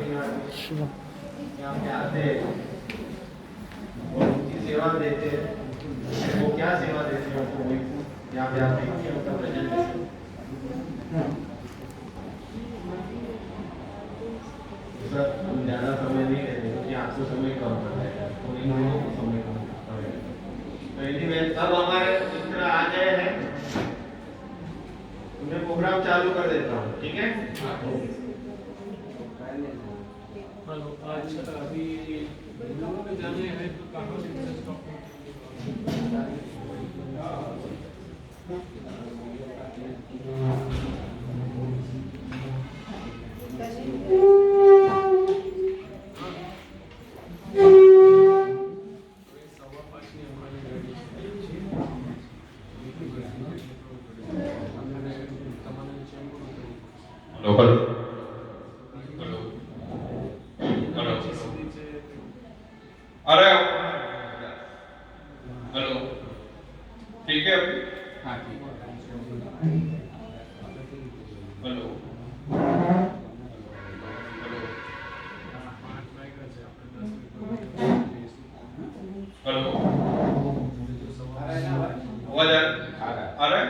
यहाँ पे आते हैं और उनकी सेवा देते हैं। वो क्या सेवा देते हैं उनको वही यहाँ पे आप देखिए उनका प्रेजेंटेशन। सर हम ज़्यादा समय नहीं लेते क्योंकि आपको समय कम पड़ता है तो इन लोगों को समय कम पड़ता है। तो एनीवे सब हमारे मित्र आ गए हैं, मैं प्रोग्राम चालू कर देता हूँ, ठीक है? आज अभी बेंगलुरु में जाने हैं तो कहाँ से स्टॉप अरे हेलो, ठीक है अभी? हाँ ठीक है। हेलो हेलो, आवाज आ रहा है?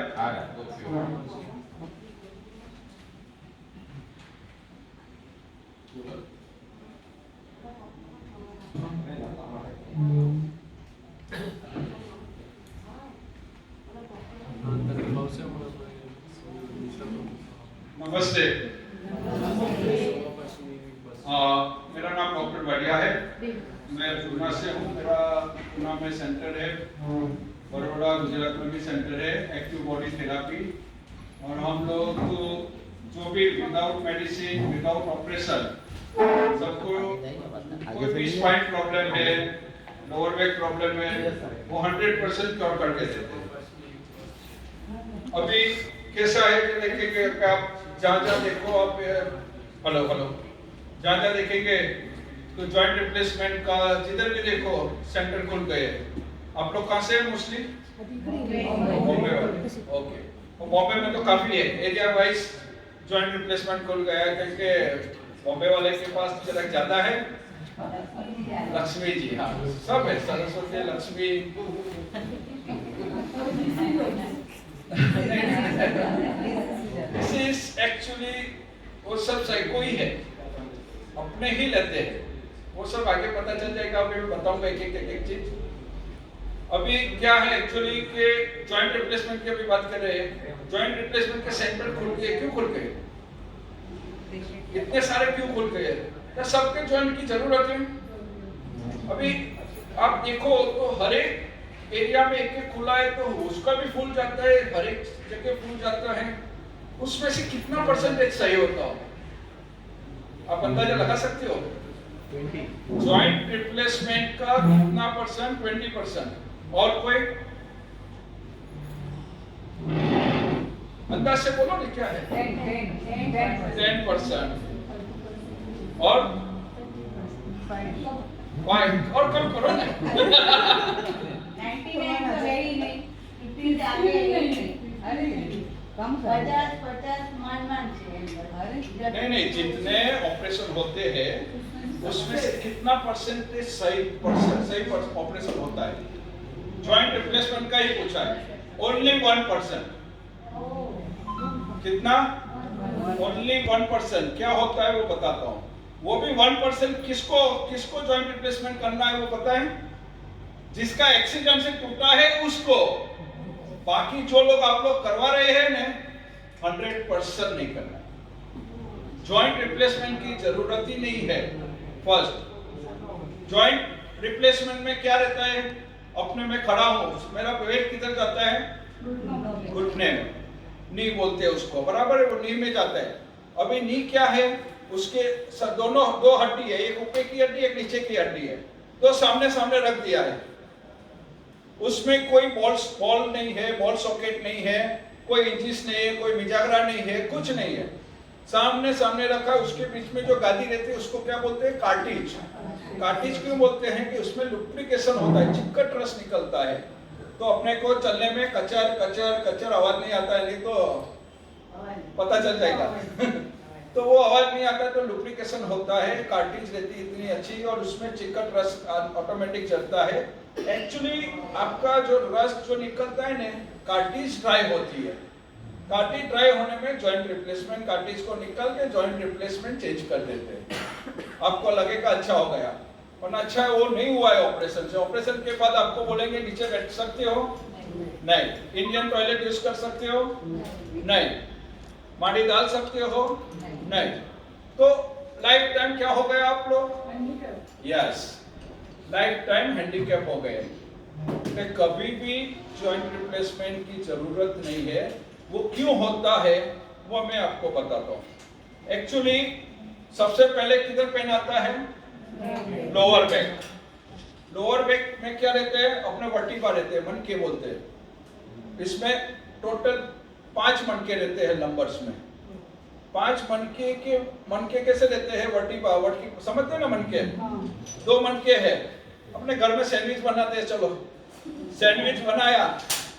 नमस्ते। मेरा नाम डॉक्टर बढ़िया है, मैं पूना से हूँ। मेरा पूना में सेंटर है, बड़ौदा गुजरात में भी सेंटर है, एक्टिव बॉडी थेरापी। और हम लोग तो जो भी विदाउट मेडिसिन, विदाउट ऑपरेशन, सबको कोई भी स्पाइन प्रॉब्लम है, लोअर बैक प्रॉब्लम है, वो 100% क्योर करके देते हैं। अभी कैसा है कि देखेंगे कि आप जहाँ देखो आप हेलो जहाँ देखेंगे तो जॉइंट रिप्लेसमेंट का जिधर भी देखो सेंटर खुल गए। आप लोग कहाँ से हैं मोस्टली? बॉम्बे वाले। ओके, तो बॉम्बे में तो काफी है, एरिया वाइज जॉइंट रिप्लेसमेंट खुल गया है क्योंकि बॉम्बे वाले के पास जरा ज्यादा है। लक्ष्मी जी, हाँ सब है, Saraswati Lakshmi. This is actually वो सब साइको ही है, अपने ही लेते हैं। वो सब आगे पता चल जाएगा, अभी मैं बताऊंगा एक एक चीज। अभी क्या है एक्चुअली के जॉइंट रिप्लेसमेंट की अभी बात कर रहे हैं। जॉइंट रिप्लेसमेंट के सेंटर खुल गए, क्यों खुल गए? इतने सारे क्यों खुल गए? क्या सबके जॉइंट की जरूरत है? अभी आप देखो तो हर एक एरिया में एक एक खुला है तो उसका भी फूल जाता है, हर एक जगह फूल जाता है। उसमें से कितना परसेंटेज सही होता हो आप अंदाजा लगा सकते हो? 20। जॉइंट रिप्लेसमेंट का कितना परसेंट? 20%। और कोई अंदाज से बोलो ना क्या है? 10%। और 5 और कम करो ना। 99 तो है ही नहीं, 50 आगे है ही नहीं। अरे कम 50 मान नहीं, जितने ऑपरेशन होते हैं उसमें से कितना परसेंटेज सही ऑपरेशन होता है? जॉइंट रिप्लेसमेंट का ही पूछा है, ओनली 1%। कितना? ओनली 1%। क्या होता है वो बताता हूँ। वो भी 1% किसको जॉइंट रिप्लेसमेंट करना है वो पता है? जिसका एक्सीडेंट से टूटा है उसको। बाकी जो लोग आप लोग करवा रहे हैं ना, 100% नहीं करना। जॉइंट रिप्लेसमेंट की जरूरत ही नहीं है। फर्स्ट, जॉइंट रिप्लेसमेंट में क्या रहता है? अपने में खड़ा हूं, मेरा वेट किधर जाता है? घुटने में, नी बोलते हैं उसको, बराबर है, वो नी में जाता है। अभी नी क्या है? उसके दोनों दो हड्डी है, एक ऊपर की हड्डी, एक नीचे की हड्डी है, तो सामने सामने रख दिया है। उसमें कोई बॉल नहीं है, बॉल सॉकेट नहीं है, कोई इंचिस नहीं है, कोई मिजागरा नहीं है, कुछ नहीं है, सामने सामने रखा। उसके बीच में जो गादी रहती है उसको क्या बोलते हैं? कार्टिज। कार्टिज क्यों बोलते हैं? कि उसमें लुब्रिकेशन होता है, चिपकट रस निकलता है, तो अपने को चलने में कचर कचर कचर आवाज नहीं आता है, नहीं तो पता चल जाएगा। तो वो आवाज नहीं आता, तो लुब्रिकेशन होता है, कार्टिज रहती है इतनी अच्छी और उसमें चिकन रस ऑटोमेटिक चलता है। एक्चुअली आपका जो रस जो निकलता है ना, कार्टिज ड्राई होती है। कार्टिज ड्राई होने में जॉइंट रिप्लेसमेंट, कार्टिज को निकाल के जॉइंट रिप्लेसमेंट चेंज कर देते हैं। आपको लगेगा अच्छा हो गया, वरना अच्छा वो नहीं हुआ है ऑपरेशन से। ऑपरेशन के बाद आपको बोलेंगे नीचे बैठ सकते हो, नहीं। इंडियन टॉयलेट यूज कर सकते हो, नहीं। माटी डाल सकते हो, नहीं। तो लाइफ टाइम क्या हो गया आप लोग? यस, लाइफ टाइम हैंडीकैप हो गए। तो कभी भी जॉइंट रिप्लेसमेंट की जरूरत नहीं है। वो क्यों होता है वो मैं आपको बताता हूँ। एक्चुअली सबसे पहले किधर पेन आता है? Lower back. लोअर बैक में क्या रहते हैं? अपने वर्टिब्रा रहते हैं, मनके बोलते हैं। इसमें टोटल 5 मनके रहते हैं लंबर्स में। 5 मनके कैसे रहते हैं? वर्टिब्रा समझते हैं ना मनके? 2 मनके है। अपने घर में सैंडविच बनाते हैं, चलो सैंडविच बनाया,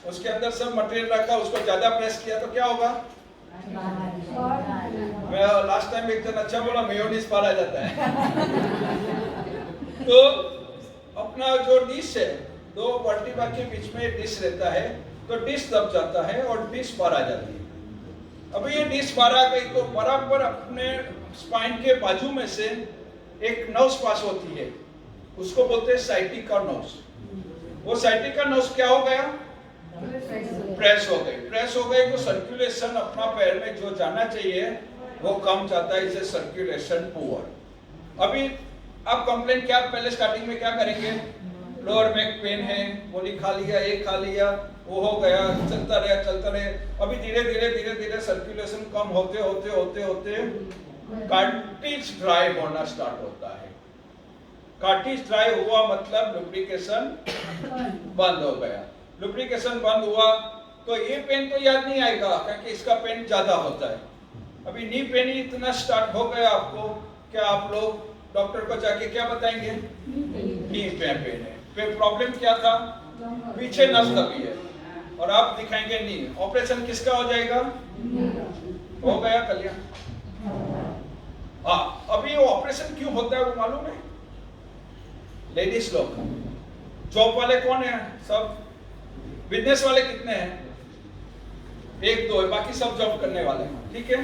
उसके अंदर सब मटेरियल रखा, उसको ज्यादा प्रेस किया तो क्या होगा? मैं लास्ट टाइम एक जन अच्छा बोला, मेयोनीज पाला जाता है। तो अपना जो डिश है, 2 वर्टिब्रा के बीच में डिश रहता है, तो डिश दब जाता है और डिश बाहर आ जाती है। अब ये डिश बाहर आ गई तो बराबर अपने स्पाइन के बाजू में से एक नर्व्स पास होती है, उसको बोलते हैं साइटिका नर्व्स। वो साइटिका नर्व्स क्या हो गया? प्रेस हो गई। प्रेस हो गई तो सर्कुलेशन अपना पैर में जो जाना चाहिए वो कम जाता है, इसे सर्कुलेशन पुअर। अभी आप कंप्लेन क्या पहले स्टार्टिंग में क्या करेंगे? लोअर बैक पेन है, गोली खा लिया, एक खा लिया, वो हो गया, चलता रहे। अभी धीरे धीरे सर्कुलेशन कम होते कार्टिज ड्राई होना स्टार्ट होता है। कार्टिज ड्राई हुआ मतलब लुब्रिकेशन बंद हो गया। लुब्रिकेशन बंद हुआ तो ये पेन तो याद नहीं आएगा, क्योंकि इसका पेन ज्यादा होता है। अभी नी पेन ही इतना स्टार्ट हो गया आपको, क्या आप लोग डॉक्टर को जाके क्या बताएंगे? नी पेन है। फिर प्रॉब्लम क्या था? पीछे नस दबी है, और आप दिखाएंगे नी। ऑपरेशन किसका हो जाएगा? हो गया कल्याण। हाँ, अभी वो ऑपरेशन क्यों होता है वो मालूम है? लेडीज लोग, जॉब वाले कौन है? सब। बिजनेस वाले कितने हैं? 1-2 है, बाकी सब जॉब करने वाले हैं, ठीक है।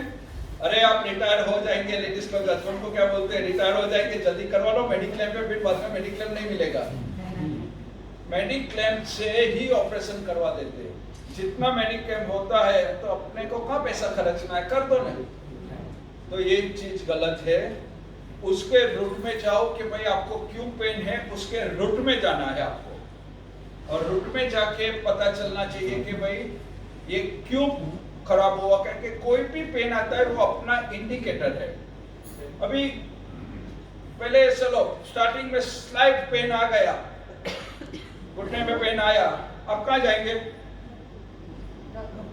अरे आप रिटायर हो जाएंगे, लेडीज लोग हस्बैंड को क्या बोलते हैं? रिटायर हो जाएंगे, जल्दी करवा लो मेडिक्लेम पे, फिर बाद में मेडिक्लेम नहीं मिलेगा। मेडिक्लेम से ही ऑपरेशन करवा देते हैं। जितना मेडिक्लेम होता है तो अपने को कहाँ पैसा खर्चना है, कर दो ना। तो ये चीज गलत है। उसके रूट में जाओ कि भाई आपको क्यों पेन है, उसके रूट में जाना है आपको, और रूट में जाके पता चलना चाहिए कि भाई ये क्यों खराब हुआ। क्योंकि कोई भी पेन आता है वो अपना इंडिकेटर है। अभी पहले चलो स्टार्टिंग में स्लाइट पेन आ गया, घुटने में पेन आया, आप कहाँ जाएंगे?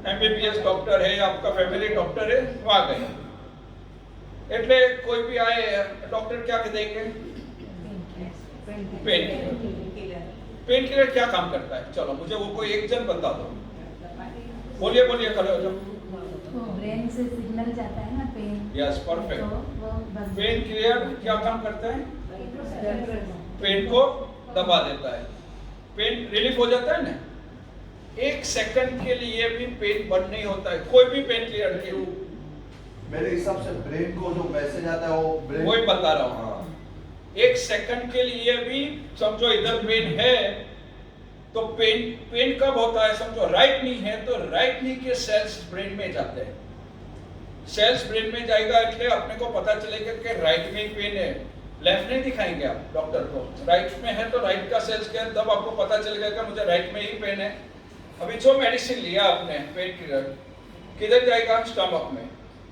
MBBS डॉक्टर है, आपका फैमिली डॉक्टर है, वहां गए। એટલે कोई भी आए डॉक्टर क्या देंगे? पेन किलर क्या काम करता है? चलो मुझे वो कोई एक जन बता दो। बोलिए खड़े हो जाओ। ब्रेन से सिग्नल जाता है ना pain. Yes, perfect. Pain killer क्या काम करता है? पेन को दबा देता है, पेन रिलीफ हो जाता है ना। 1 सेकंड के लिए भी पेन बंद नहीं होता है, कोई भी पेन किलर के। मेरे हिसाब से ब्रेन को जो मैसेज आता है वो ब्रेन, वही बता रहा हूँ। 1 सेकंड के लिए भी समझो इधर पेन है तो पेन कब होता है? समझो राइट नी है तो राइट नी के सेल्स ब्रेन में जाते हैं। सेल्स ब्रेन में जाएगा એટલે अपने को पता चलेगा कि राइट में ही पेन है। लेफ्ट नहीं दिखाएंगे आप डॉक्टर को, राइट में है तो राइट का सेल्स क्या है, तब आपको पता चलेगा कि मुझे राइट में ही पेन है। अभी जो मेडिसिन लिया आपने पेन किलर, किधर जाएगा? स्टमक में,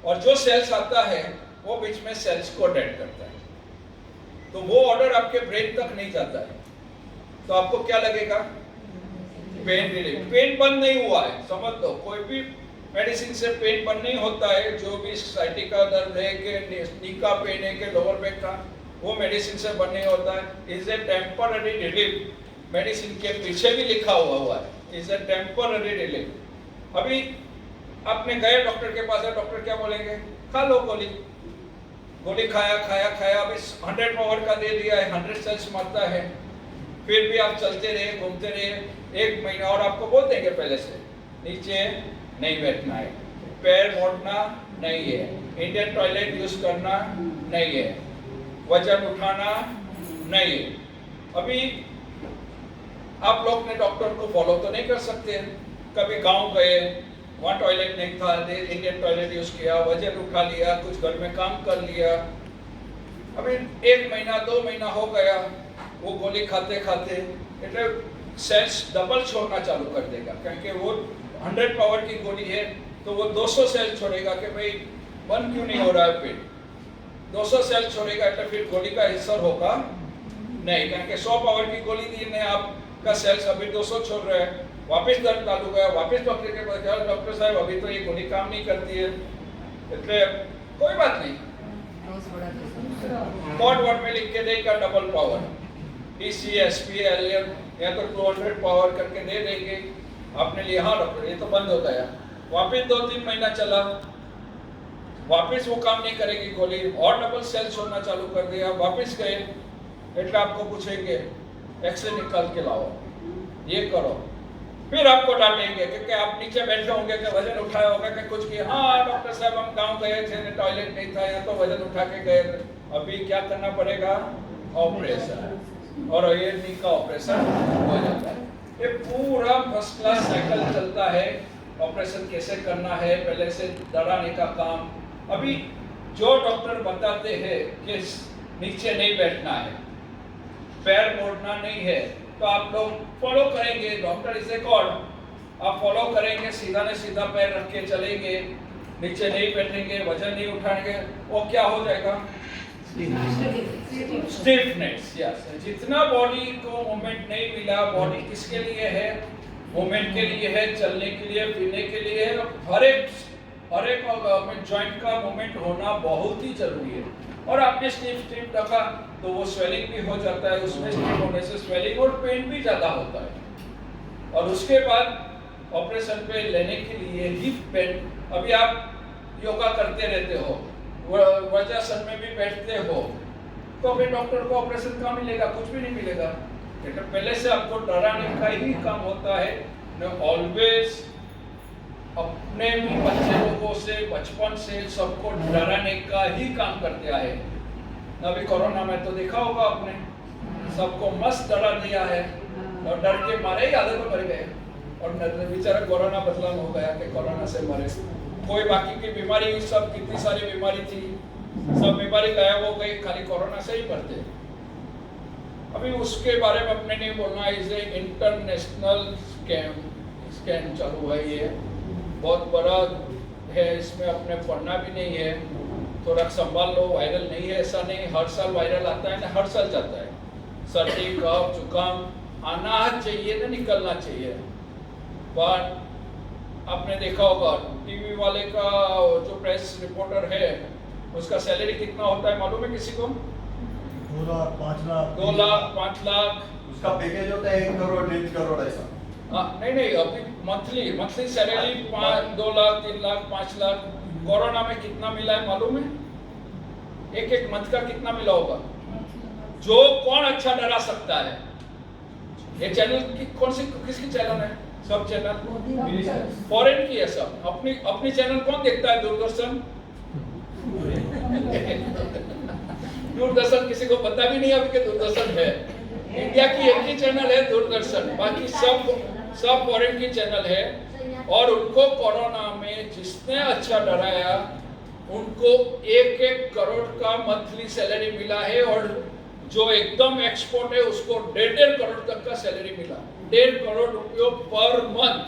और जो सेल्स आता है वो बीच में सेल्स को डेड करता है, तो वो ऑर्डर आपके ब्रेन तक नहीं जाता है। तो आपको क्या लगेगा? Pain relief. पेन बंद नहीं हुआ है, समझ लो। कोई भी मेडिसिन से पेन बंद नहीं होता है। जो भी साइटिका दर्द है कि नी का पेन है कि लोअर बैक का, वो मेडिसिन से बंद नहीं होता है। Is a temporary relief. Medicine के पीछे भी लिखा हुआ है, इज ए टेम्पररी रिलीफ। अभी आपने गए डॉक्टर के पास है, डॉक्टर क्या बोलेंगे? खा लो गोली, गोली खाया खाया खाया, अभी 100 पावर का दे दिया है, 100 सेल्स मारता है, फिर भी आप चलते रहे, घूमते रहे 1 महीना, और आपको बोल देंगे पहले से नीचे नहीं बैठना है, पैर मोड़ना नहीं है, इंडियन टॉयलेट यूज करना नहीं है, वजन उठाना नहीं है। अभी आप लोग ने डॉक्टर को फॉलो तो नहीं कर सकते। कभी गांव गए, वहाँ टॉयलेट नहीं था, इंडियन टॉयलेट यूज किया, वजन उठा लिया, कुछ घर में काम कर लिया। अभी 1 महीना 2 महीना हो गया, वो गोली खाते खाते એટલે सेल्स डबल छोड़ना चालू कर देगा, क्योंकि वो 100 पावर की गोली है तो वो 200 सेल छोड़ेगा कि भाई बंद क्यों नहीं हो रहा है पेट, 200 सेल छोड़ेगा, तो फिर गोली का असर होगा नहीं, क्योंकि 100 पावर की गोली दी ने आपका सेल्स अभी 200 छोड़ रहे हैं, वापस दर्द चालू गया, वापस डॉक्टर के पास गया, डॉक्टर साहब अभी तो ये गोली काम नहीं करती है, એટલે कोई बात नहीं, कॉड में लिख के देगा डबल पावर, DCSPL या तो 200 पावर करके दे देंगे, आपने लिया हाँ डॉक्टर ये तो बंद हो गया, वापस 2-3 महीना चला, वापस वो काम नहीं करेगी गोली, और डबल सेल छोड़ना चालू कर दिया, वापस गए, એટલે आपको पूछेंगे एक्सरे निकाल के लाओ, ये करो, फिर आपको डांटेंगे क्योंकि आप नीचे बैठे होंगे कि वजन उठाया होगा कि कुछ किया, हाँ डॉक्टर साहब हम गांव गए थे, टॉयलेट नहीं था, या तो वजन उठा के गए, अभी क्या करना पड़ेगा, ऑपरेशन, और ये नी का ऑपरेशन हो जाता है। ये पूरा फर्स्ट क्लास साइकिल चलता है, ऑपरेशन कैसे करना है, पहले से डराने का काम। अभी जो डॉक्टर बताते हैं कि नीचे नहीं बैठना है, पैर मोड़ना नहीं है, तो आप लोग फॉलो करेंगे, डॉक्टर इज ए गॉड, आप फॉलो करेंगे, सीधा ने सीधा पैर रख के चलेंगे, नीचे नहीं बैठेंगे, वजन नहीं उठाएंगे, वो क्या हो जाएगा, स्टिफनेस। यस, जितना बॉडी को मूवमेंट नहीं मिला, बॉडी किसके लिए है, मूवमेंट के लिए है, चलने के लिए, पीने के लिए है, हर एक जॉइंट का मूवमेंट होना बहुत ही जरूरी है। और आपने स्टिफ रखा तो वो स्वेलिंग भी हो जाता है, उसमें स्टिफ होने से स्वेलिंग और पेन भी ज्यादा होता है। और उसके बाद ऑपरेशन पे लेने के लिए हिप पेन, अभी आप योगा करते रहते हो, वज्रासन में भी बैठते हो, तो फिर डॉक्टर को ऑपरेशन का मिलेगा, कुछ भी नहीं मिलेगा। पहले से आपको डराने का ही काम होता है। ऑलवेज अपने भी बच्चे लोगों से बचपन से सबको डराने का ही काम करते आए। अभी कोरोना में तो देखा होगा आपने, सबको मस्त डरा दिया है और डर के मारे ही आधे तो मर गए, और बेचारा कोरोना बदलाव हो गया कि कोरोना से मरे। कोई बाकी की बीमारी, सब कितनी सारी बीमारी थी, सब बीमारी गायब हो गई, खाली कोरोना से ही मरते। अभी उसके बारे में अपने नहीं बोलना, इज ए इंटरनेशनल स्कैम चालू है, ये बहुत बड़ा है, इसमें अपने पढ़ना भी नहीं है, थोड़ा संभाल लो, वायरल नहीं है ऐसा नहीं, हर साल वायरल आता है ना, हर साल जाता है, सर्दी कफ जुकाम आना चाहिए ना, निकलना चाहिए। बट आपने देखा होगा टीवी वाले का जो प्रेस रिपोर्टर है, उसका सैलरी कितना होता है मालूम है किसी को? 2 लाख 5 लाख 2 लाख 5 लाख उसका पैकेज होता है 1 करोड़ 1.5 करोड़ ऐसा। नहीं, अभी monthly salary 2 lakh 3 lakh 5 lakh. Corona में कितना मिला है मालूम है? एक मंथ का कितना मिला होगा? जो कौन अच्छा डरा सकता है? ये चैनल की किसकी चैनल है? सब चैनल फॉरेन की है सब। अपनी चैनल कौन देखता है? दूरदर्शन। दूरदर्शन किसी को पता भी नहीं अभी कि दूरदर्शन है। इंडिया की एक ही चैनल है दूरदर्शन, बाकी सब फॉरेन की चैनल है। और उनको कोरोना में जिसने अच्छा डराया उनको 1-1 करोड़ का मंथली सैलरी मिला है, और जो एकदम एक्सपोर्ट है उसको 1.5 करोड़ तक का सैलरी मिला। 1.5 करोड़ रुपयों पर मंथ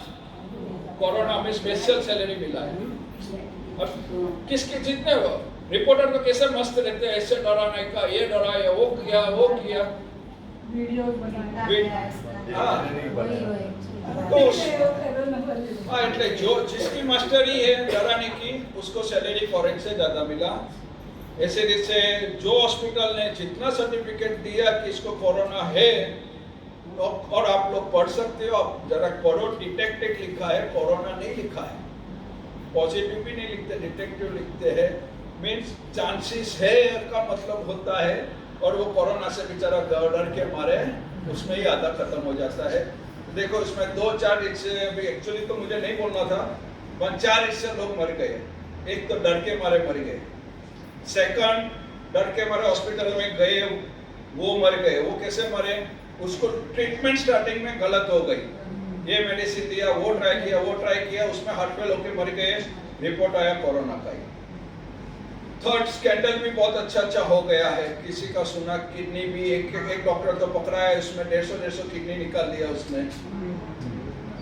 कोरोना में स्पेशल सैलरी मिला है। और किसके जितने हो रिपोर्टर तो कैसे मस्त रहते हैं, ऐसे डराने का, ये डराया, वो किया वीडियोस बनाना એટલે जो जिसकी मास्टरी है डराने की उसको सैलरी फॉरेन से ज्यादा मिला। ऐसे जैसे जो हॉस्पिटल ने जितना सर्टिफिकेट दिया कि इसको कोरोना है, और आप लोग पढ़ सकते हो, आप जरा पढ़ो, डिटेक्टिव लिखा है, कोरोना नहीं लिखा है। पॉजिटिव भी नहीं लिखते, डिटेक्टिव लिखते हैं। मीन्स चांसेस है का मतलब होता है, और वो कोरोना से बेचारा डर के मारे उसमें ही आधा खत्म हो जाता है। देखो इसमें 2-4 इससे, एक्चुअली तो मुझे नहीं बोलना था, 4 इससे लोग मर गए। एक तो डर के मारे मर गए, सेकंड डर के मारे हॉस्पिटल में गए वो मर गए। वो कैसे मरे? उसको ट्रीटमेंट स्टार्टिंग में गलत हो गई, ये मेडिसिन दिया, वो ट्राई किया, उसमें हार्ट फेल होकर मर गए, रिपोर्ट आया कोरोना का ही। थर्ड स्कैंडल भी बहुत अच्छा हो गया है। किसी का सुना किडनी भी, एक डॉक्टर तो पकड़ा है, उसमें 150 किडनी निकाल दिया उसने,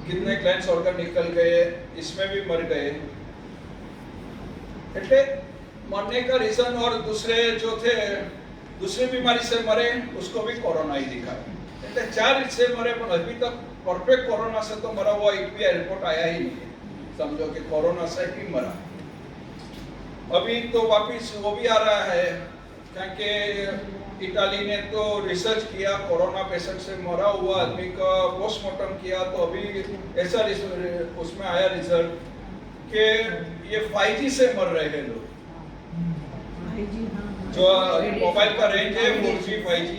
कितने ग्लैंड्स ऑर्गन निकल गए, इसमें भी मर गए। એટલે मरने का रीजन, और दूसरे जो थे दूसरी बीमारी से मरे उसको भी कोरोना ही दिखा। એટલે 4 इससे मरे, पर अभी तक परफेक्ट कोरोना से तो मरा हुआ एक भी रिपोर्ट आया ही नहीं है। समझो कि कोरोना से ही मरा। अभी तो वापिस वो भी आ रहा है, क्योंकि इटाली ने तो रिसर्च किया, कोरोना पेशेंट से मरा हुआ आदमी का पोस्टमार्टम किया, तो अभी ऐसा उसमें आया रिजल्ट कि ये 5G से मर रहे हैं लोग। जो मोबाइल का रेंज है 4G 5G,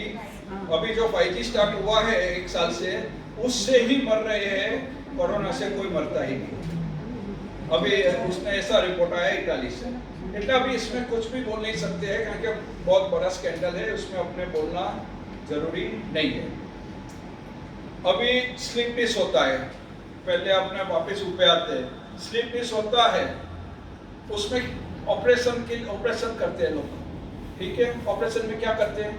अभी जो 5G स्टार्ट हुआ है 1 साल से, उससे ही मर रहे हैं, कोरोना से कोई मरता ही नहीं। अभी उसने ऐसा रिपोर्ट आया इटाली से। એટલે अभी इसमें कुछ भी बोल नहीं सकते हैं, क्योंकि बहुत बड़ा स्कैंडल है, उसमें अपने बोलना जरूरी नहीं है। अभी स्लिप डिस होता है, पहले अपने वापस ऊपर आते हैं। स्लिप डिस होता है, उसमें ऑपरेशन करते हैं लोग, ठीक है। ऑपरेशन में क्या करते हैं?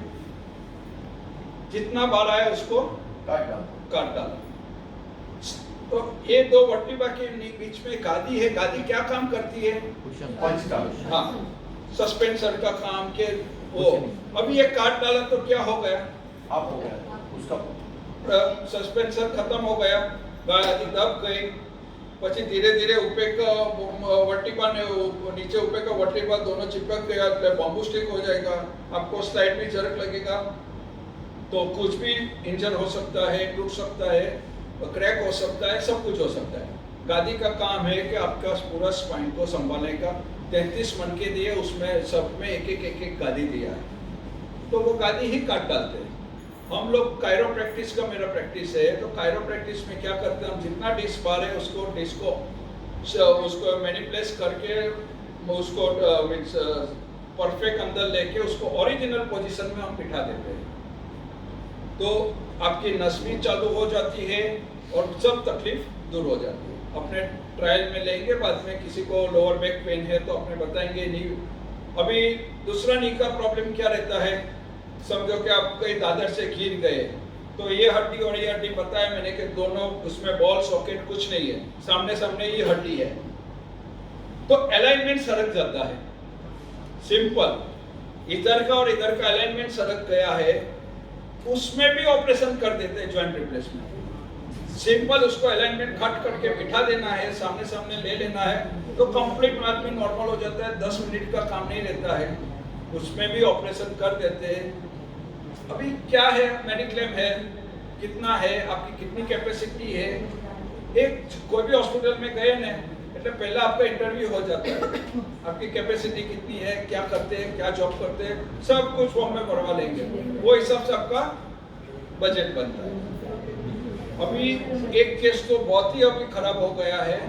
जितना बाल आया उसको काट डालो। तो ये 2 वर्टिब्रा के बीच में गादी है, गादी क्या काम करती है? हाँ, सस्पेंसर का काम के वो। अभी ये काट डाला तो क्या हो गया? आप हो गया उसका सस्पेंसर खत्म हो गया, गादी दब गई, પછી धीरे धीरे ऊपर का वर्टिब्रा ने नीचे ऊपर का वर्टिब्रा दोनों चिपक गया, तो बॉम्बू स्टिक हो जाएगा, आपको स्लाइड में जरक लगेगा, तो कुछ भी इंजर हो सकता है, टूट सकता है, क्रैक हो सकता है, सब कुछ हो सकता है। गादी का काम है कि आपका पूरा स्पाइन को संभालने का। 33 मन के दिए, उसमें सब में एक गादी दिया है, तो वो गादी ही काट डालते हैं। हम लोग कायरोप्रैक्टिस का मेरा प्रैक्टिस है, तो कायरोप्रैक्टिस में क्या करते हैं, हम जितना डिस्क बार है उसको मैनिपुलेट करके उसको मीन्स परफेक्ट अंदर लेके उसको ओरिजिनल पोजीशन में हम बिठा देते हैं, तो आपकी नस भी चालू हो जाती है और सब तकलीफ दूर हो जाती है। अपने ट्रायल में लेंगे, बाद में किसी को लोअर बैक पेन है तो अपने बताएंगे नी। अभी दूसरा नी का प्रॉब्लम क्या रहता है, समझो कि आप कहीं दादर से गिर गए, तो ये हड्डी और ये हड्डी बताया मैंने कि दोनों उसमें बॉल सॉकेट कुछ नहीं है, सामने सामने ये हड्डी है, तो अलाइनमेंट सरक जाता है। सिंपल, इधर का और इधर का अलाइनमेंट सरक गया है, उसमें भी ऑपरेशन कर देते हैं जॉइंट रिप्लेसमेंट। सिंपल उसको अलाइनमेंट कट करके बिठा देना है, सामने सामने ले लेना है, तो कंप्लीट आदमी नॉर्मल हो जाता है। 10 मिनट का काम नहीं रहता है, उसमें भी ऑपरेशन कर देते हैं। अभी क्या है, मेडिक्लेम है, कितना है, आपकी कितनी कैपेसिटी है, एक कोई भी हॉस्पिटल में गए ना, એટલે पहला आपका इंटरव्यू हो जाता है, आपकी कैपेसिटी कितनी है, क्या करते हैं, क्या जॉब करते हैं, सब कुछ फॉर्म में भरवा लेंगे, वो हिसाब से आपका बजट बनता है। अभी एक केस तो बहुत ही अभी खराब हो गया है,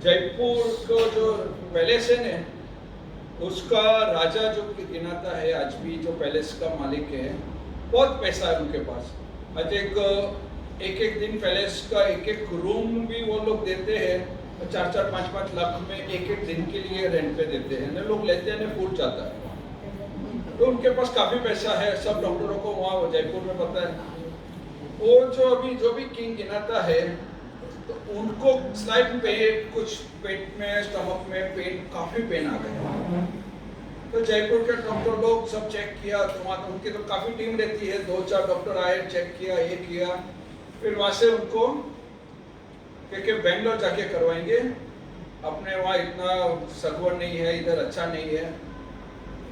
जयपुर को जो पैलेस है ना, उसका राजा जो गिनाता है आज भी, जो पैलेस का मालिक है, बहुत पैसा है उनके पास। आज एक दिन पैलेस का एक रूम भी वो लोग देते हैं, 4-4, 5-5 लाख में एक दिन के लिए रेंट पे देते हैं ना, लोग लेते हैं, फूट जाता है। तो उनके पास काफी पैसा है, सब डॉक्टरों को वहाँ जयपुर में पता है। वो जो भी किंग गिनाता है, तो उनको स्लाइड पे कुछ पेट में, स्टमक में पेन, काफी पेन आ गया। तो जयपुर के डॉक्टर लोग सब चेक किया, तो वहाँ उनकी तो काफी टीम रहती है, 2-4 डॉक्टर आए, चेक किया, ये किया, फिर वहां से उनको कि बेंगलोर जाके करवाएंगे, अपने वहाँ इतना सगवड़ नहीं है, इधर अच्छा नहीं है।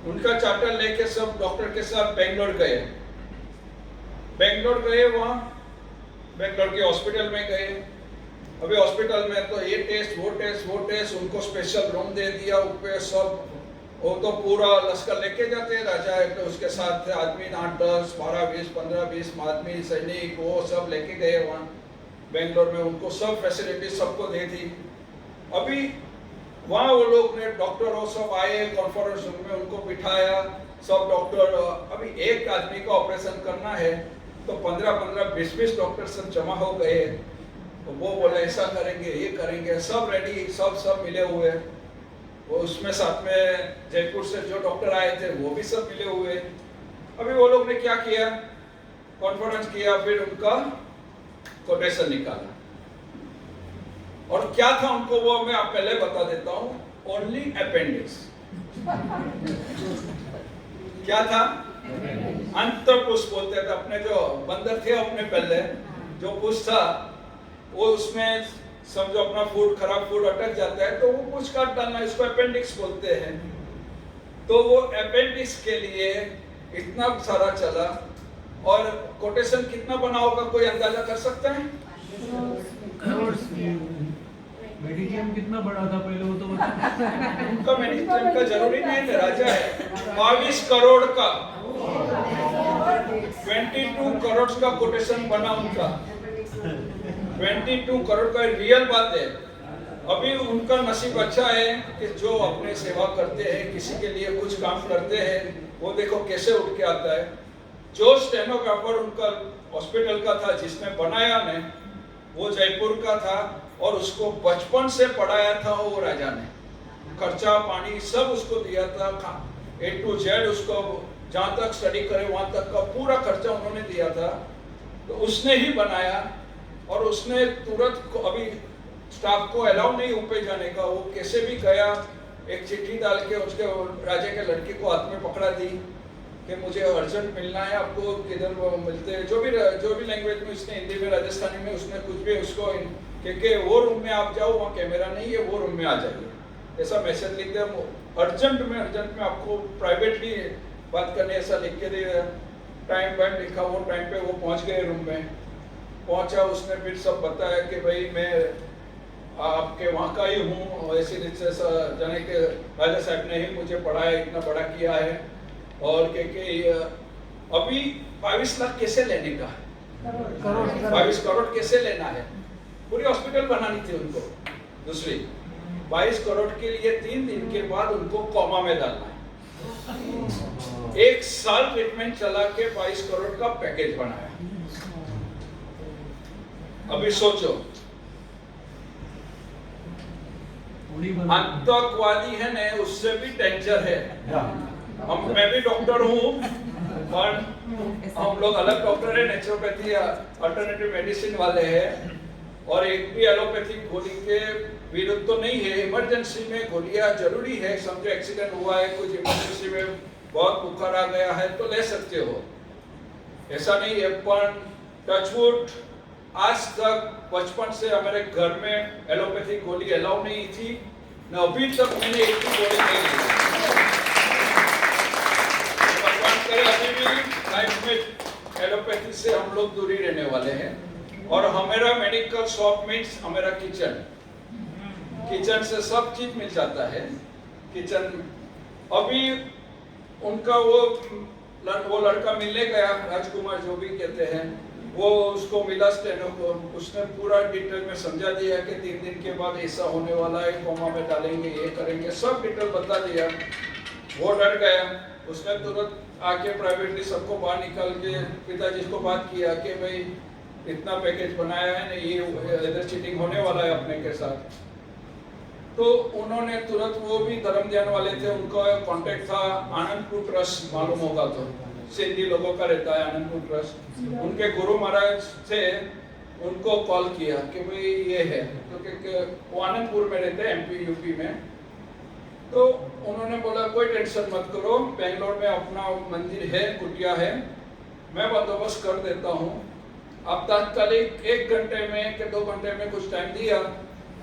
उनका चार्टर लेके सब डॉक्टर के साथ बेंगलोर गए, वहाँ बेंगलोर के हॉस्पिटल में गए। अभी हॉस्पिटल में तो ये टेस्ट, वो टेस्ट, उनको स्पेशल रूम दे दिया, ऊपर सब वो तो पूरा लश्कर लेके जाते हैं राजा है, तो उसके साथ आदमी 8, 10, 12, 20, 15, 20 आदमी सैनिक वो सब लेके गए वहाँ बेंगलोर में, उनको सब फैसिलिटी सबको दे दी। अभी वहाँ वो लोग ने डॉक्टर वो सब आए कॉन्फ्रेंस रूम में, उनको बिठाया सब डॉक्टर। अभी एक आदमी का ऑपरेशन करना है तो 15-15, 20-20 डॉक्टर सब जमा हो गए। तो वो बोले ऐसा करेंगे, ये करेंगे, सब रेडी, सब मिले हुए। वो उसमें साथ में जयपुर से जो डॉक्टर आए थे वो भी सब मिले हुए। अभी वो लोग ने क्या किया, कॉन्फ्रेंस किया, फिर उनका कोटेशन निकाला। और क्या था उनको वो मैं आप पहले बता देता हूँ, ओनली अपेंडिक्स। क्या था? अंतरपुष्प बोलते थे, अपने जो बंदर थे अपने पहले जो पुष्प था वो उसमें समझो अपना फूड खराब फूड अटक जाता है तो वो कुछ काट डालना, इसको अपेंडिक्स बोलते हैं। तो वो अपेंडिक्स के लिए इतना सारा चला। और कोटेशन कितना बना होगा कोई अंदाजा कर सकता है? मेडिक्लेम कितना बड़ा था पहले वो तो बता। उनका मेडिक्लेम का जरूरी नहीं है, राजा है 22 करोड़ का, 22 करोड़ का कोटेशन बना उनका, 22 करोड़ का रियल बात है। अभी उनका नसीब अच्छा है कि जो अपने सेवा करते हैं, किसी के लिए कुछ काम करते हैं, वो देखो कैसे उठ के आता है। जो स्टेनोग्राफर उनका हॉस्पिटल का था जिसने बनाया ने, वो जयपुर का था और उसको बचपन से पढ़ाया था वो राजा ने, खर्चा पानी सब उसको दिया था, A to Z उसको जहाँ तक स्टडी करे वहाँ तक का पूरा खर्चा उन्होंने दिया था। तो उसने ही बनाया और उसने तुरंत अभी स्टाफ को अलाउ नहीं ऊपर जाने का, वो कैसे भी गया, एक चिट्ठी डाल के उसके राजा के लड़के को हाथ में पकड़ा दी कि मुझे अर्जेंट मिलना है, आपको किधर मिलते हैं, जो भी लैंग्वेज में उसने, हिंदी में, राजस्थानी में, उसने कुछ भी उसको कि वो रूम में आप जाओ, वहाँ कैमरा नहीं है, वो रूम में आ जाइए, ऐसा मैसेज लिखते हैं। अर्जेंट में आपको प्राइवेटली बात करने ऐसा लिख के दे, टाइम वाइम लिखा, वो टाइम पे वो पहुँच गए रूम में। पहुँचा, उसने फिर सब बताया कि भाई मैं आपके वहाँ का ही हूँ, ऐसे जाने के राजा साहब ने ही मुझे पढ़ाया, इतना बड़ा किया है। और कि अभी 22 लाख कैसे लेने का, 22 करोड़ कैसे लेना है, पूरी हॉस्पिटल बनानी थी उनको। दूसरी 22 करोड़ के लिए 3 दिन के बाद उनको कोमा में डालना है। 1 साल ट्रीटमेंट चला के 22 करोड़ का पैकेज बनाया। अभी सोचो, आतंकवादी है ने, उससे भी डेंजर है। मैं भी डॉक्टर हूँ, पर हम लोग अलग डॉक्टर है, नेचुरोपैथी अल्टरनेटिव मेडिसिन वाले हैं, और एक भी एलोपैथिक गोली के विरुद्ध तो नहीं है। इमरजेंसी में गोलियां जरूरी है, समझो एक्सीडेंट हुआ है, कुछ इमरजेंसी में बहुत बुखार आ गया है तो ले सकते हो, ऐसा नहीं है। पर टचवुड आज तक बचपन से हमारे घर में एलोपैथिक गोली अलाउ नहीं थी, न अभी तक मैंने एक भी गोली नहीं ली। भगवान करे अभी भी लाइफ में एलोपैथी से हम लोग दूरी रहने वाले हैं। और हमारा मेडिकल शॉप मीन्स हमारा किचन से सब चीज मिल जाता है। किचन अभी उनका वो लड़का मिलने गया, राजकुमार जो भी कहते हैं, वो उसको मिला स्टेनो को, उसने पूरा डिटेल में समझा दिया कि 3 दिन के बाद ऐसा होने वाला है, कोमा में डालेंगे, ये करेंगे, सब डिटेल बता दिया। वो डर गया, उसने तुरंत आके प्राइवेटली सबको बाहर निकाल के पिताजी को बात किया कि भाई इतना पैकेज बनाया है ना, ये इधर चीटिंग होने वाला है अपने के साथ। तो उन्होंने तुरंत, वो भी धर्म ध्यान वाले थे, उनका कांटेक्ट था आनंदपुर ट्रस्ट, मालूम होगा तो सिंधी लोगों का रहता है आनंदपुर ट्रस्ट, उनके गुरु महाराज थे, उनको कॉल किया कि भाई ये है, तो वो आनंदपुर में रहते हैं MP UP में। तो उन्होंने बोला कोई टेंशन मत करो, बेंगलोर में अपना मंदिर है, कुटिया है, मैं बंदोबस्त कर देता हूँ, आप तात्कालिक 1 घंटे में कि 2 घंटे में कुछ टाइम दिया,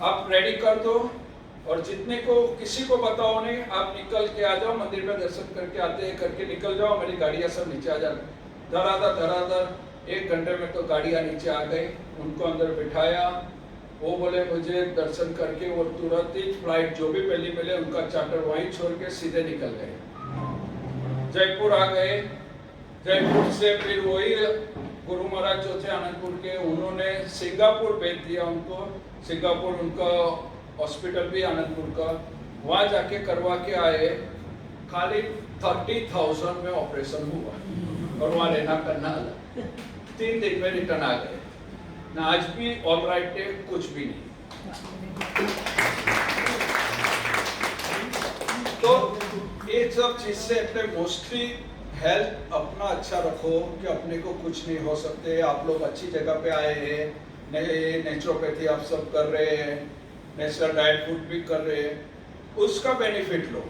आप रेडी कर दो और जितने को किसी को बताओ नहीं, आप निकल के आ जाओ, मंदिर में दर्शन करके आते हैं करके निकल जाओ, मेरी गाड़ियाँ सब नीचे आ जाए। धराधर 1 घंटे में तो गाड़ियाँ नीचे आ गई, उनको अंदर बिठाया, वो बोले मुझे दर्शन करके वो तुरंत ही फ्लाइट जो भी पहली मिले उनका चार्टर वहीं छोड़ के सीधे निकल गए, जयपुर आ गए। जयपुर से फिर वही गुरु महाराज जो थे आनंदपुर के, उन्होंने सिंगापुर भेज दिया उनको। सिंगापुर उनका हॉस्पिटल भी आनंदपुर का, वहाँ जाके करवा के आए। खाली 30,000 में ऑपरेशन हुआ और वहाँ रहना करना अलग। 3 दिन में रिटर्न आ गए ना, आज भी ऑल राइट है, कुछ भी नहीं। तो ये सब चीज से अपने मोस्टली हेल्थ अपना अच्छा रखो कि अपने को कुछ नहीं हो सकते। आप लोग अच्छी जगह पे आए हैं, नेचुरोपैथी आप सब कर रहे हैं, नेचुरल डाइट फूड भी कर रहे हैं, उसका बेनिफिट लो।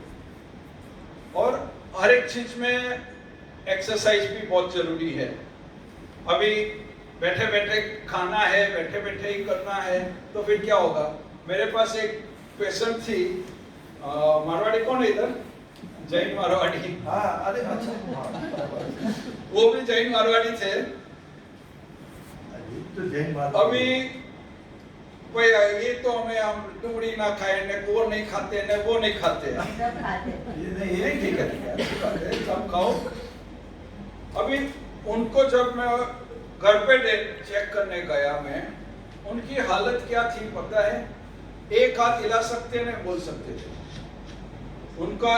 और हर एक चीज में एक्सरसाइज भी बहुत जरूरी है। अभी बैठे बैठे खाना है, बैठे बैठे ही करना है, तो फिर क्या होगा। मेरे पास एक पेशेंट थी, मारवाड़ी कौन है इधर, जैन मारवाड़ी। हाँ, अरे अच्छा, वो भी जैन मारवाड़ी थे। तो जैन मारवाड़ी। अभी कोई ये तो हमें हम डूबड़ी ना खाए, ने वो नहीं खाते, ने वो नहीं खाते। सब खाते ये नहीं ठीक है, अच्छी बात है, सब खाओ। अभी उनको जब मैं घर पे चेक करने गया, मैं उनकी हालत क्या थी पता है, एक हाथ हिला सकते नहीं बोल सकते थे, उनका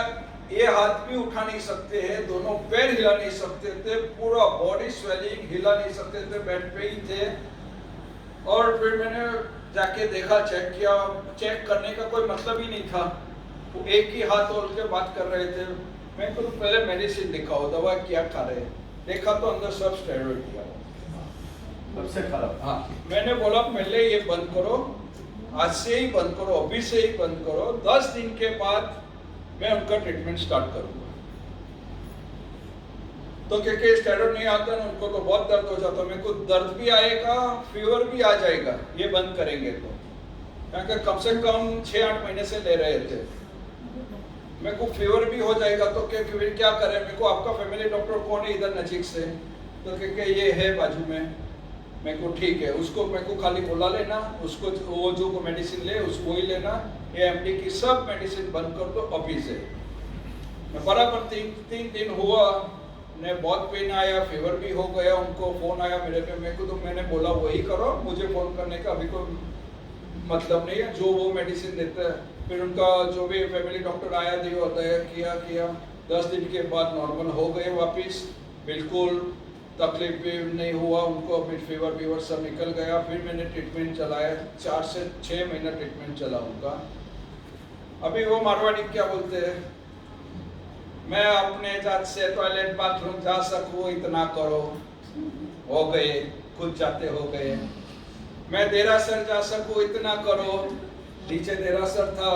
ये हाथ भी उठा नहीं सकते हैं, दोनों पैर हिला नहीं सकते थे, पूरा बॉडी स्वेलिंग, हिला नहीं सकते थे, बेड पे ही थे। और फिर मैंने जाके देखा, चेक किया, चेक करने का कोई मतलब ही नहीं था, वो एक ही हाथ और के बात कर रहे थे। मैं तो पहले मेडिसिन दिखाओ, दवा क्या खा रहे हैं, देखा तो अंदर सब स्टेरॉइड दिया, सबसे खराब। हाँ, मैंने बोला पहले ये बंद करो, आज से ही बंद करो, अभी से ही बंद करो, 10 दिन के बाद मैं उनका ट्रीटमेंट स्टार्ट करूंगा। तो क्योंकि स्टेरॉइड नहीं आता ना उनको, तो बहुत दर्द हो जाता, मेरे को दर्द भी आएगा, फीवर भी आ जाएगा ये बंद करेंगे तो, क्योंकि कम से कम 6-8 महीने से ले रहे थे। मेरे को फीवर भी हो जाएगा, तो फिर क्या करें, मेरे को आपका फैमिली डॉक्टर कौन है इधर नजीक से, तो क्योंकि ये है बाजू में, मेरे को ठीक है, उसको मेरे को खाली बुला लेना, उसको वो जो मेडिसिन ले उसको ही लेना, ये एमडी की सब मेडिसिन बंद कर दो अभी से। मैं बराबर 3 दिन हुआ, ने बहुत पेन आया, फीवर भी हो गया, उनको फोन आया मेरे पे, मेरे को तो मैंने बोला वही करो, मुझे फोन करने का अभी कोई मतलब नहीं है, जो वो मेडिसिन देते हैं। फिर उनका जो भी फैमिली डॉक्टर आया, दिया किया 10 दिन के बाद नॉर्मल हो गए वापिस, बिल्कुल तकलीफ भी नहीं हुआ उनको, फिर फीवर सब निकल गया। फिर मैंने ट्रीटमेंट चलाया, 4 से 6 महीना ट्रीटमेंट चला उनका। अभी वो मारवाड़ी क्या बोलते हैं, मैं अपने जात से टॉयलेट बाथरूम जा सकूं इतना करो, हो गए, खुद जाते हो गए। मैं देरासर जा सकूं इतना करो, नीचे देरासर था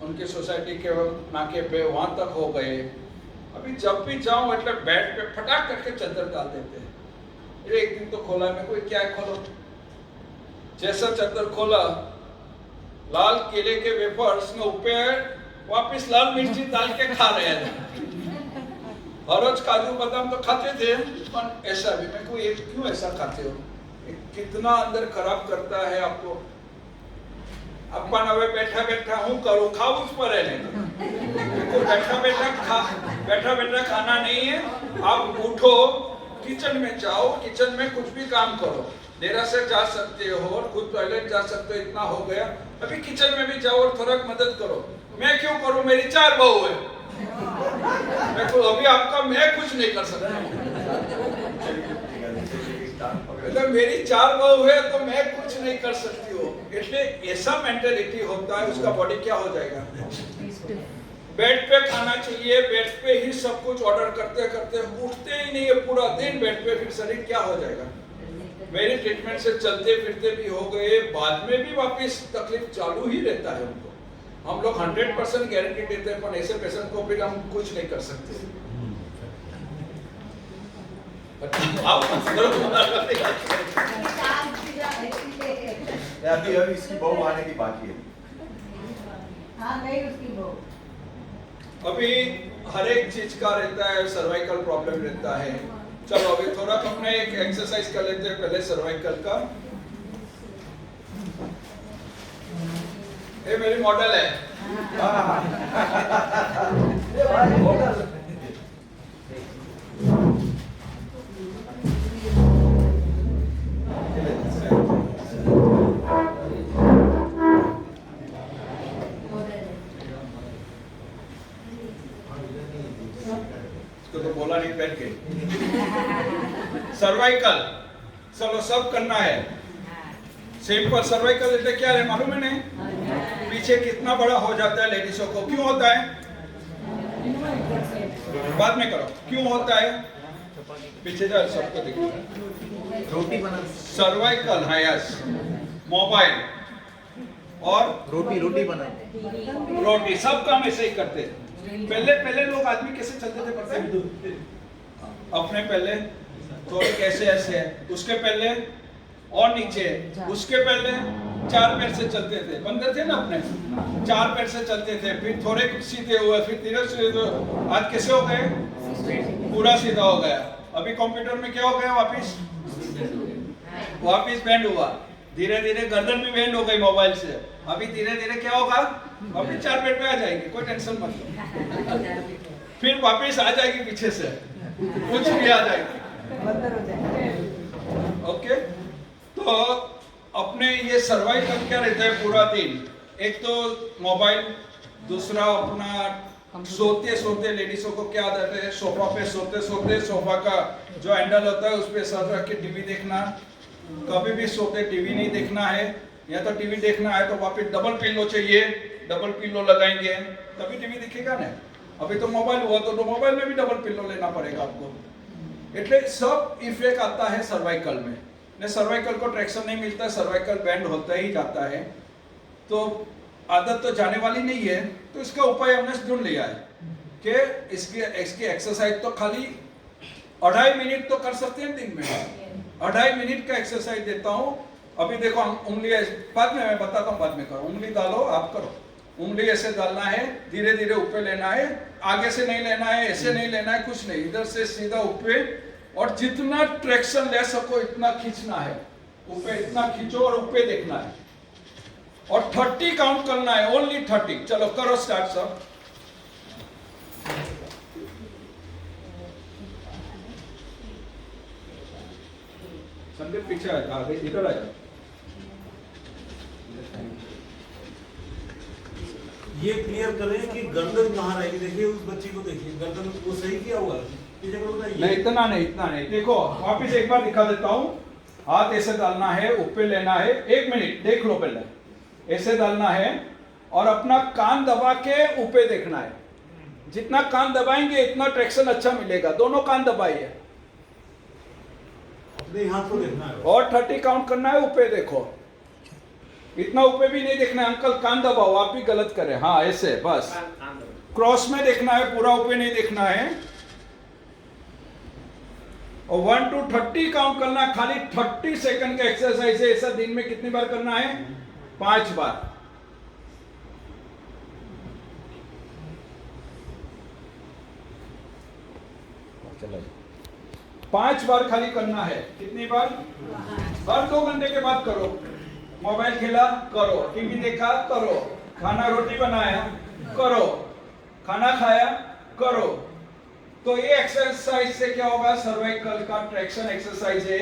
उनकी सोसाइटी के नाके पे, वहां तक हो गए। अभी जब भी जाऊं એટલે बेड पे फटाक करके चादर डाल देते हैं। एक दिन तो खोला, मैं कोई क्या खोलो, जैसा चादर खोला, लाल केले के वेफर्स में ऊपर वापस लाल मिर्ची डाल के खा रहे हैं। हर रोज काजू बादाम तो खाते थे, पर ऐसा भी, मैं को ये क्यों ऐसा खाते हो, कितना अंदर खराब करता है आपको। अपन હવે बैठा बैठा हूँ करूँ, खाऊं पर है, बैठा बैठा खाना नहीं है। आप उठो, किचन में जाओ, किचन में कुछ भी काम करो, देरासर जा सकते हो और खुद टॉयलेट जा सकते हो, इतना हो गया। अभी किचन में भी जाओ और थोड़ा मदद करो। मैं क्यों करूँ, मेरी 4 बहू है, मैं तो अभी आपका मैं कुछ नहीं कर सकता। मतलब मेरी 4 बहू है तो मैं कुछ नहीं कर सकती हूँ, इसलिए ऐसा मेंटेलिटी होता है, उसका बॉडी क्या हो जाएगा, बेड पे खाना चाहिए, बेड पे ही सब कुछ ऑर्डर करते करते उठते ही नहीं है, पूरा दिन बेड पे, फिर शरीर क्या हो जाएगा। मेरी ट्रीटमेंट से चलते फिरते भी हो गए, बाद में भी वापस तकलीफ चालू ही रहता है उनको। हम लोग 100% गारंटी देते हैं, पर ऐसे पेशेंट को फिर हम कुछ नहीं कर सकते। अभी इसकी बहू आने की बाकी है। हाँ गई उसकी बहू। अभी हर एक चीज का रहता है, सर्वाइकल प्रॉब्लम रहता है। चलो अभी थोड़ा हमने एक एक्सरसाइज कर लेते हैं पहले सर्वाइकल का। ये मेरी मॉडल है। ये भाई मॉडल इसको तो बोला नहीं पहन के। सर्वाइकल चलो सब करना है। सिंपल सर्वाइकल એટલે क्या है मालूम है नहीं? पीछे कितना बड़ा हो जाता है लेडीजों को, क्यों होता है? बाद में करो, क्यों होता है? पीछे जाओ सबको देखो। रोटी बना सर्वाइकल है यस, मोबाइल और रोटी बना रोटी सब काम ऐसे ही करते हैं। पहले लोग आदमी कैसे चलते थे पता है? अपने पहले थोड़े कैसे ऐसे है, उसके पहले और नीचे, उसके पहले चार पैर से चलते थे, बंदर थे ना अपने, चार पैर से चलते थे, फिर थोड़े सीधे हुए, फिर धीरे से आज कैसे हो गए? पूरा सीधा हो गया। अभी कंप्यूटर में क्या हो गया? वापिस बैंड हुआ। धीरे धीरे गर्दन भी बैंड हो गई मोबाइल से। अभी धीरे धीरे क्या होगा? वापिस चार पैर पे आ जाएंगे, कोई टेंशन मत लो। फिर वापिस आ जाएगी पीछे से, कुछ भी आ जाएगी। ओके, तो अपने ये सर्वाइकल क्या रहता है पूरा दिन? एक तो मोबाइल, दूसरा अपना सोते सोते लेडीजों को क्या आदत है? सोफा पे सोते सोते सोफा का जो हैंडल होता है उस पे सर रख के टीवी देखना। कभी भी सोते टीवी नहीं देखना है, या तो टीवी देखना है तो वापस डबल पिल्लो चाहिए, डबल पिल्लो लगाएंगे तभी टीवी दिखेगा ना। अभी तो मोबाइल हुआ तो मोबाइल में भी डबल पिल्लो लेना पड़ेगा आपको। એટલે सब इफेक्ट आता है सर्वाइकल में। ने सर्वाइकल को ट्रैक्शन नहीं मिलता, सर्वाइकल बैंड होता ही जाता है। तो आदत तो जाने वाली नहीं है, तो इसका उपाय हमने ढूंढ लिया है कि इसकी एक्सरसाइज तो खाली 2.5 मिनट तो कर सकते हैं दिन में। 2.5 मिनट का एक्सरसाइज देता हूँ। अभी देखो उंगली बाद में मैं बताता हूँ, बाद में करो। उंगली डालो, आप करो। उंगली ऐसे डालना है, धीरे धीरे ऊपर लेना है, आगे से नहीं लेना है, ऐसे नहीं लेना है, कुछ नहीं, इधर से सीधा ऊपर, और जितना ट्रैक्शन ले सको इतना खींचना है। ऊपर इतना खींचो और ऊपर देखना है, और 30 काउंट करना है, ओनली 30। चलो करो स्टार्ट सब। संदीप पीछे आगे इधर आ जाओ। ये क्लियर करें कि गर्दन कहाँ रहेगी। देखिए उस बच्ची को, देखिए गर्दन वो सही किया हुआ है। नहीं इतना नहीं, इतना नहीं। देखो वापिस एक बार दिखा देता हूँ। हाथ ऐसे डालना है, ऊपर लेना है, 1 मिनट देख लो पहले। ऐसे डालना है और अपना कान दबा के ऊपर देखना है। जितना कान दबाएंगे इतना ट्रैक्शन अच्छा मिलेगा। दोनों कान दबाइए, अपने हाथ को देखना है और 30 काउंट करना है। ऊपर देखो, इतना ऊपर भी नहीं देखना है। अंकल कान दबाओ, आप भी गलत करें। हाँ ऐसे बस क्रॉस में देखना है, पूरा ऊपर नहीं देखना है। और 1 to 30 काउंट करना है। खाली 30 सेकंड का एक्सरसाइज है। ऐसा दिन में कितनी बार करना है? 5 बार। चलो 5 बार खाली करना है। कितनी बार? हर 2 घंटे के बाद करो। मोबाइल खेला करो, टीवी देखा करो, खाना रोटी बनाया करो, खाना खाया करो। तो ये एक्सरसाइज से क्या होगा? सर्वाइकल का ट्रैक्शन एक्सरसाइज है।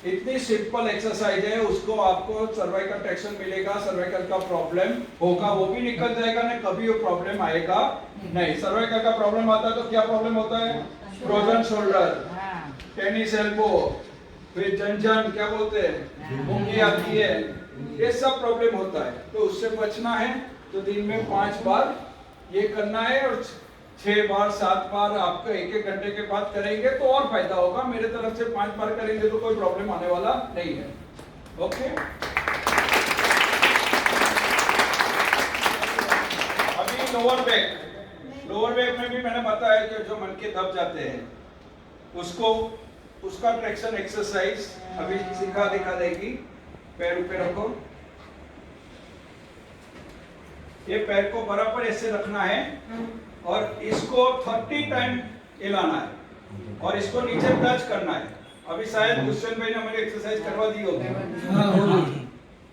इतनी सिंपल एक्सरसाइज है, उसको आपको सर्वाइकल ट्रैक्शन मिलेगा। सर्वाइकल का प्रॉब्लम होगा वो भी निकल जाएगा ना, कभी वो प्रॉब्लम आएगा नहीं। सर्वाइकल का प्रॉब्लम आता है तो क्या प्रॉब्लम होता है? फ्रोजन शोल्डर, टेनिस एल्बो, फिर जंजन क्या बोलते हैं, मूंगी आती है, ये सब प्रॉब्लम होता है। तो उससे बचना है तो दिन में 5 बार ये करना है, और 6 बार 7 बार आपको 1-1 घंटे के बाद करेंगे तो और फायदा होगा। मेरे तरफ से 5 बार करेंगे तो कोई प्रॉब्लम आने वाला नहीं है। ओके, अभी लोअर बैक। लोअर बैक में भी मैंने बताया कि जो मन के दब जाते हैं उसको, उसका ट्रैक्शन एक्सरसाइज अभी दिखा देगी। पैर ऊपर रखो, ये पैर को बराबर ऐसे रखना है, और इसको 30 टाइम हिलाना है, और इसको नीचे टच करना है। अभी शायद गुस्सन भाई ने मुझे एक्सरसाइज करवा दी होगी।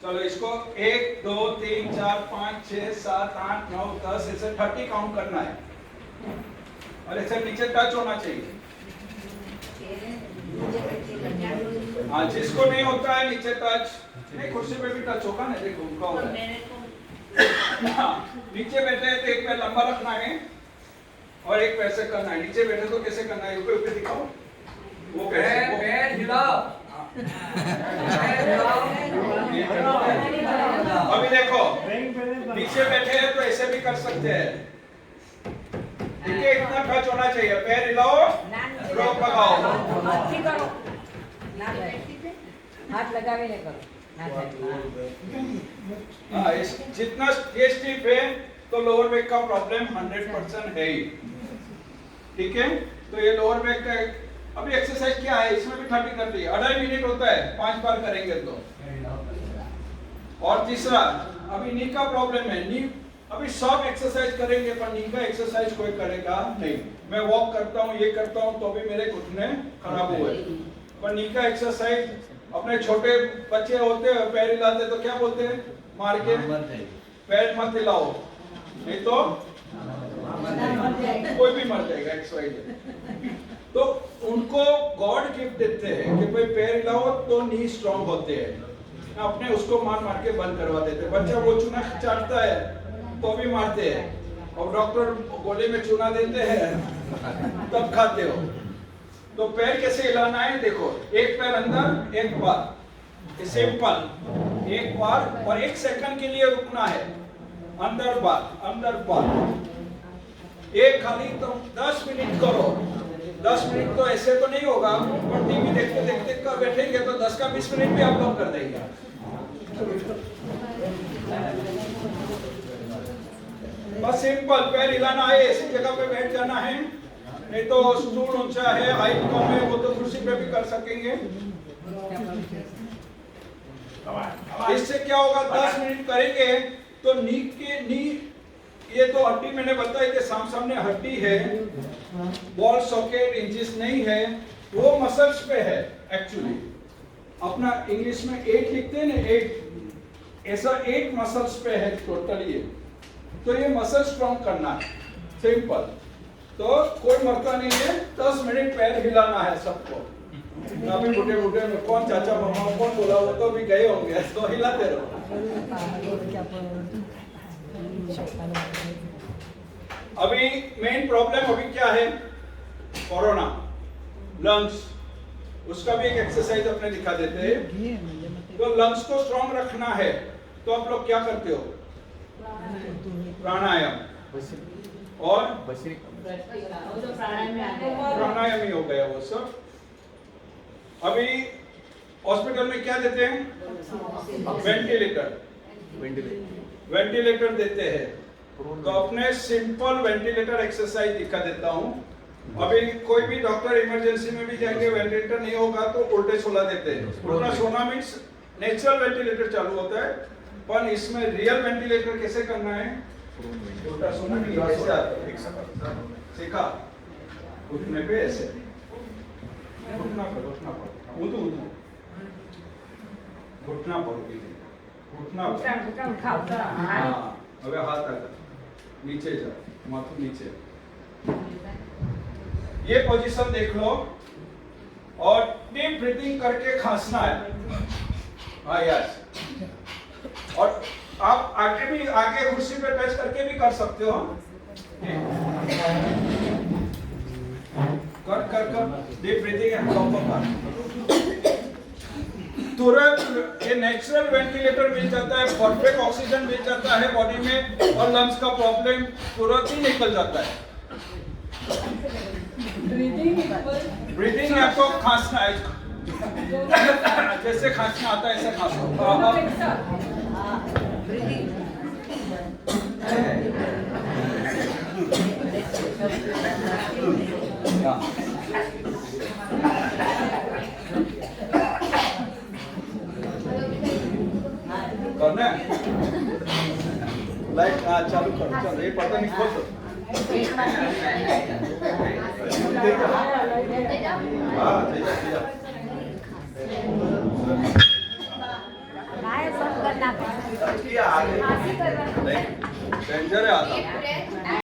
चलो इसको 1 2 3 4 5 6 7 8 9 10 ऐसे 30 काउंट करना है और ऐसे नीचे टच होना चाहिए। हाँ, जिसको नहीं होता है नीचे टच, नहीं कुर्सी पे भी टच होगा ना, देखो उनका होगा। नीचे बैठे हैं तो एक पैर लंबा रखना है और एक पैर से करना है। नीचे बैठे तो कैसे करना है, ऊपर ऊपर दिखाओ, वो पैर हिलाओ। अभी देखो नीचे बैठे हैं तो ऐसे भी कर सकते हैं, ठीक है, इतना टच होना चाहिए। पैर हिलाओ, रोक लगाओ, हाथ लगावे नहीं करो। हाँ, जितना ये स्टिफ है तो लोअर बैक का प्रॉब्लम 100% है ही, ठीक है। तो ये लोअर बैक का अभी एक्सरसाइज क्या है, इसमें भी 30 कर ली, 2.5 मिनट होता है, 5 बार करेंगे तो। और तीसरा अभी नी का प्रॉब्लम है, नी अभी सब एक्सरसाइज करेंगे पर नी का एक्सरसाइज कोई करेगा नहीं। मैं वॉक करता हूँ, ये करता हूँ तो भी मेरे घुटने खराब हुए, पर नी का एक्सरसाइज अपने छोटे बच्चे होते हैं पैर हिलाते तो क्या बोलते हैं, मार के पैर मत हिलाओ नहीं तो कोई भी मर जाएगा, एक्सरसाइज। तो उनको गॉड गिफ्ट देते हैं कि भाई पैर हिलाओ तो नी स्ट्रांग होते हैं, अपने उसको मार मार के बंद करवा देते हैं। बच्चा वो चूना चाटता है तो भी मारते हैं और डॉक्टर गोली में चूना देते हैं तब खाते हो। तो पैर कैसे हिलाना है, देखो एक पैर अंदर एक बार, सिंपल, एक बार और 1 सेकंड के लिए रुकना है, अंदर बार। एक खाली तो 10 मिनट करो, 10 मिनट तो ऐसे तो नहीं होगा, पर टीवी देखते देखते कर बैठेंगे तो 10 का 20 मिनट भी आप लोग कर देंगे। बस सिंपल पैर हिलाना है, ऐसी जगह पे बैठ जाना है, नहीं तो स्टूल ऊंचा है, हाइट कम है, वो तो कुर्सी पे भी कर सकेंगे। इससे क्या होगा, 10 मिनट करेंगे तो नी ये तो हड्डी मैंने बताई कि सामने हड्डी है, बॉल सॉकेट इंचिस नहीं है, वो मसल्स पे है एक्चुअली। अपना इंग्लिश में 8 लिखते हैं ना, 8 ऐसा 8 मसल्स पे है टोटल ये। तो ये मसल स्ट्रॉन्ग करना है, सिंपल। तो कोई मरता नहीं है, 10 मिनट पैर हिलाना है सबको। अभी बुढ़े में कौन चाचा मामा कौन बोला, वो तो भी गए होंगे, तो हिलाते रहो। अभी मेन प्रॉब्लम अभी क्या है, कोरोना, लंग्स, उसका भी एक एक्सरसाइज अपने दिखा देते हैं। तो लंग्स को स्ट्रॉन्ग रखना है तो आप लोग क्या करते हो, प्राणायाम और प्राणायाम ही हो गया वो सब। अभी हॉस्पिटल में क्या देते हैं, वेंटिलेटर देते हैं। तो अपने सिंपल वेंटिलेटर एक्सरसाइज दिखा देता हूँ। अभी कोई भी डॉक्टर इमरजेंसी में भी जाएंगे, वेंटिलेटर नहीं होगा तो उल्टे सोना देते हैं। उल्टा सोना मीन्स नेचुरल वेंटिलेटर चालू होता है, पर इसमें रियल वेंटिलेटर कैसे करना है, उल्टा सोना नहीं, ऐसे आता है, सीखा, घुटने पे ऐसे घुटना पर घुटना पर हाँ, अबे हाथ आकर नीचे जा, माथू नीचे, ये पोजीशन देख लो और डीप ब्रीथिंग करके खांसना है। हाँ यस, और आप आगे कुर्सी पे टच करके भी कर सकते हो। कर डीप ब्रीथिंग एंड प्रॉपर तुरंत ये नेचुरल वेंटिलेटर मिल जाता है, परफेक्ट ऑक्सीजन मिल जाता है बॉडी में और लंग्स का प्रॉब्लम तुरंत ही निकल जाता है। ब्रीथिंग आपको खांसना है, जैसे खांसना आता है ऐसे खांसो। करना है लाइट चालू करो, चलो ये पता नहीं खोल दो। हाँ टच किया आगे नहीं डेंजर है आधा